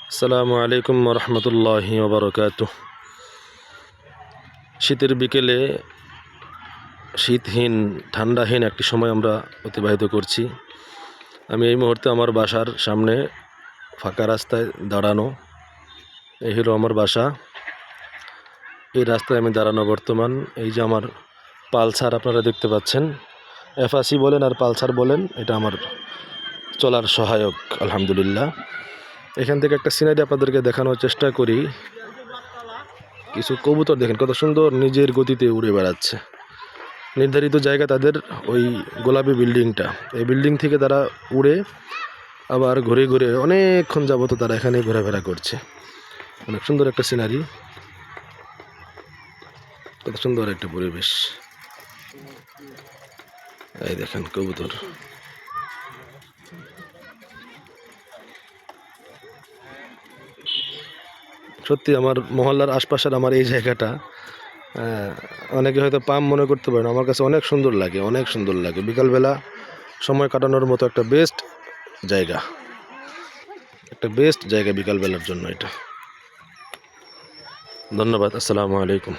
আসসালামু আলাইকুম রহমতুল্লাহি ওবরকাতুহ। শীতের বিকেলে শীতহীন ঠান্ডাহীন একটি সময় আমরা অতিবাহিত করছি। আমি এই মুহূর্তে আমার বাসার সামনে ফাঁকা রাস্তায় দাঁড়ানো। এই হলো আমার বাসা। এই রাস্তায় আমি দাঁড়ানো বর্তমান। এই যে আমার পালসার আপনারা দেখতে পাচ্ছেন, এফআসি বলেন আর পালসার বলেন, এটা আমার চলার সহায়ক আলহামদুলিল্লাহ। এখান থেকে একটা সিনারি আপনাদেরকে দেখানোর চেষ্টা করি। কিছু কবুতর দেখেন কত সুন্দর নিজের গতিতে উড়ে বেড়াচ্ছে। নির্ধারিত জায়গা তাদের ওই গোলাপি বিল্ডিংটা, এই বিল্ডিং থেকে তারা উড়ে আবার ঘুরে ঘুরে অনেকক্ষণ যাবত তারা এখানে ঘোরাফেরা করছে। অনেক সুন্দর একটা সিনারি, কত সুন্দর একটা পরিবেশ। এই দেখেন কবুতর। সত্যি আমার মহল্লার আশপাশের আমার এই জায়গাটা অনেকে হয়তো পাম মনে করতে পারেন, আমার কাছে অনেক সুন্দর লাগে, অনেক সুন্দর লাগে। বিকালবেলা সময় কাটানোর মতো একটা বেস্ট জায়গা, একটা বেস্ট জায়গা বিকালবেলার জন্য এটা। ধন্যবাদ। আসসালামু আলাইকুম।